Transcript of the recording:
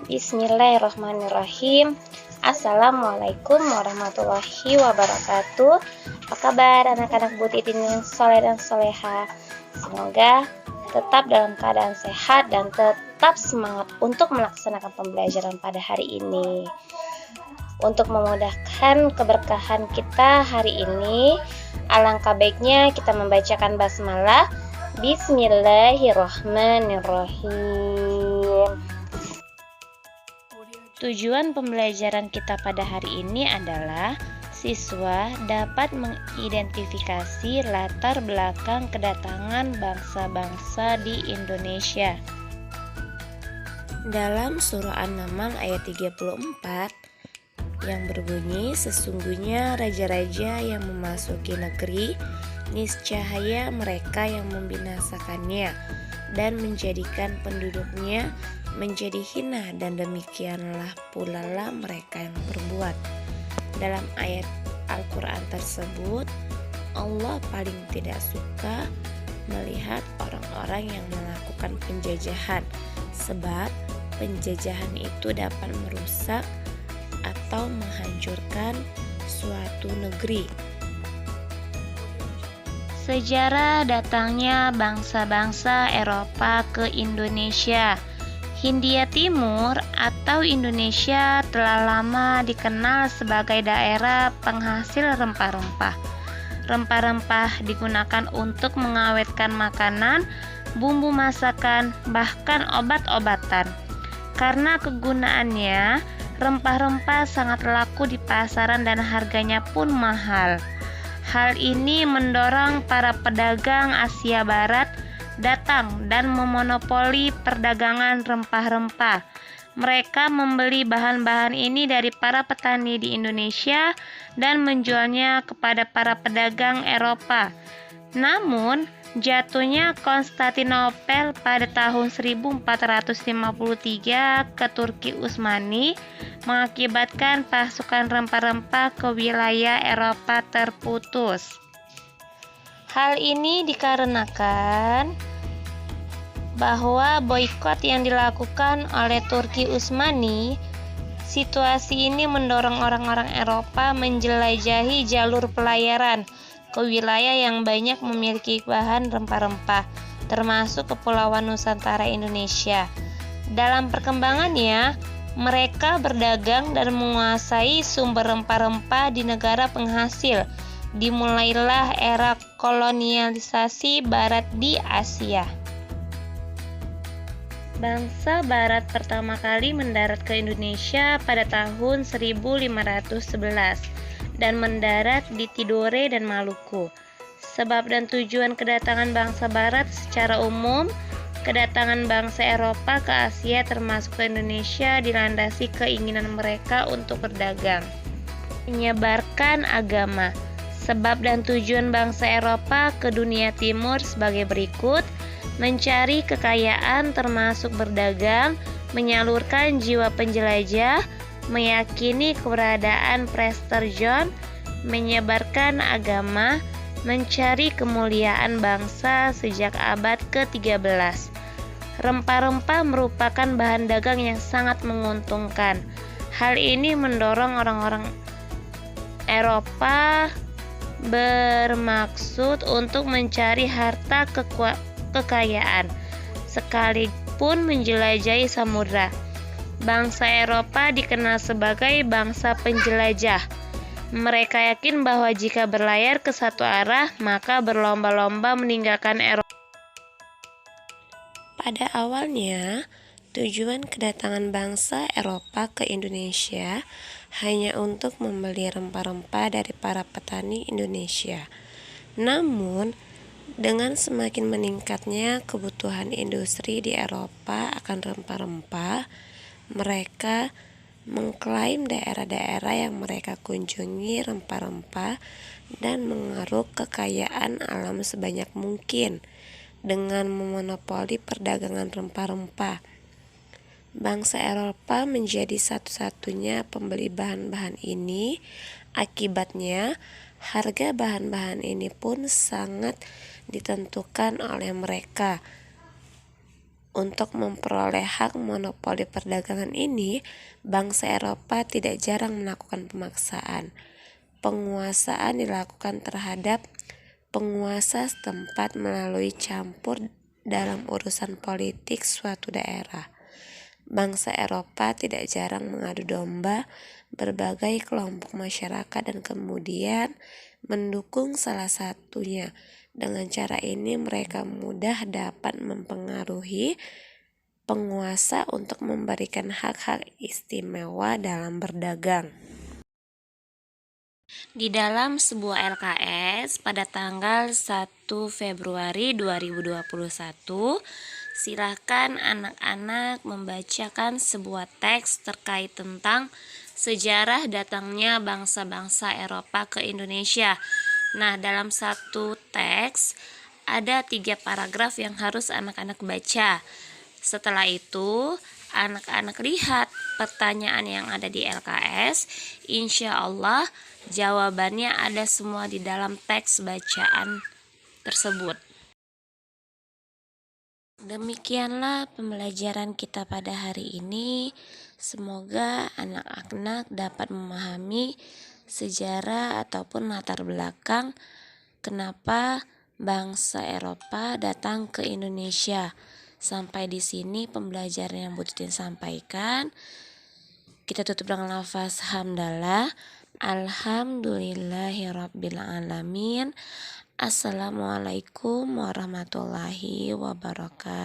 Bismillahirrahmanirrahim. Assalamualaikum warahmatullahi wabarakatuh. Apa kabar anak-anak Bu Titin yang soleh dan soleha? Semoga tetap dalam keadaan sehat dan tetap semangat untuk melaksanakan pembelajaran pada hari ini. Untuk memudahkan keberkahan kita hari ini, alangkah baiknya kita membacakan basmalah. Bismillahirrahmanirrahim. Tujuan pembelajaran kita pada hari ini adalah siswa dapat mengidentifikasi latar belakang kedatangan bangsa-bangsa di Indonesia. Dalam surah An-Naml ayat 34 yang berbunyi, sesungguhnya raja-raja yang memasuki negeri, niscaya mereka yang membinasakannya dan menjadikan penduduknya menjadi hina, dan demikianlah pula lah mereka yang berbuat. Dalam ayat Al-Quran tersebut, Allah paling tidak suka melihat orang-orang yang melakukan penjajahan, sebab penjajahan itu dapat merusak atau menghancurkan suatu negeri. Sejarah datangnya bangsa-bangsa Eropa ke Indonesia. Hindia Timur atau Indonesia telah lama dikenal sebagai daerah penghasil rempah-rempah. Rempah-rempah digunakan untuk mengawetkan makanan, bumbu masakan, bahkan obat-obatan. Karena kegunaannya, rempah-rempah sangat laku di pasaran dan harganya pun mahal. Hal ini mendorong para pedagang Asia Barat datang dan memonopoli perdagangan rempah-rempah. Mereka membeli bahan-bahan ini dari para petani di Indonesia dan menjualnya kepada para pedagang Eropa. Namun, jatuhnya Konstantinopel pada tahun 1453 ke Turki Utsmani mengakibatkan pasukan rempah-rempah ke wilayah Eropa terputus. Hal ini dikarenakan bahwa boikot yang dilakukan oleh Turki Utsmani. Situasi ini mendorong orang-orang Eropa menjelajahi jalur pelayaran ke wilayah yang banyak memiliki bahan rempah-rempah, termasuk Kepulauan Nusantara Indonesia. Dalam perkembangannya, mereka berdagang dan menguasai sumber rempah-rempah di negara penghasil. Dimulailah era kolonialisasi Barat di Asia. Bangsa Barat pertama kali mendarat ke Indonesia pada tahun 1511 dan mendarat di Tidore dan Maluku. Sebab dan tujuan kedatangan bangsa Barat secara umum, kedatangan bangsa Eropa ke Asia termasuk ke Indonesia dilandasi keinginan mereka untuk berdagang, menyebarkan agama. Sebab dan tujuan bangsa Eropa ke dunia timur sebagai berikut: mencari kekayaan termasuk berdagang, menyalurkan jiwa penjelajah, meyakini keberadaan Prester John, menyebarkan agama, mencari kemuliaan bangsa sejak abad ke-13. Rempah-rempah merupakan bahan dagang yang sangat menguntungkan. Hal ini mendorong orang-orang Eropa bermaksud untuk mencari harta kekayaan, sekalipun menjelajahi samudra. Bangsa Eropa dikenal sebagai bangsa penjelajah. Mereka yakin bahwa jika berlayar ke satu arah, maka berlomba-lomba meninggalkan Eropa. Pada awalnya, tujuan kedatangan bangsa Eropa ke Indonesia hanya untuk membeli rempah-rempah dari para petani Indonesia. Namun, dengan semakin meningkatnya kebutuhan industri di Eropa akan rempah-rempah, mereka mengklaim daerah-daerah yang mereka kunjungi rempah-rempah dan mengeruk kekayaan alam sebanyak mungkin dengan memonopoli perdagangan rempah-rempah. Bangsa Eropa menjadi satu-satunya pembeli bahan-bahan ini. Akibatnya, harga bahan-bahan ini pun sangat ditentukan oleh mereka. Untuk memperoleh hak monopoli perdagangan ini, bangsa Eropa tidak jarang melakukan pemaksaan. Penguasaan dilakukan terhadap penguasa setempat melalui campur dalam urusan politik suatu daerah. Bangsa Eropa tidak jarang mengadu domba berbagai kelompok masyarakat dan kemudian mendukung salah satunya. Dengan cara ini mereka mudah dapat mempengaruhi penguasa untuk memberikan hak-hak istimewa dalam berdagang. Di dalam sebuah LKS pada tanggal 1 Februari 2021, silakan anak-anak membacakan sebuah teks terkait tentang sejarah datangnya bangsa-bangsa Eropa ke Indonesia. Nah, dalam satu teks ada 3 paragraf yang harus anak-anak baca. Setelah itu, anak-anak lihat pertanyaan yang ada di LKS. Insya Allah jawabannya ada semua di dalam teks bacaan tersebut. Demikianlah pembelajaran kita pada hari ini. Semoga anak-anak dapat memahami sejarah ataupun latar belakang kenapa bangsa Eropa datang ke Indonesia. Sampai di sini pembelajaran yang Bu Titin sampaikan. Kita tutup dengan lafaz hamdalah. Alhamdulillahirabbil alamin. Assalamualaikum warahmatullahi wabarakatuh.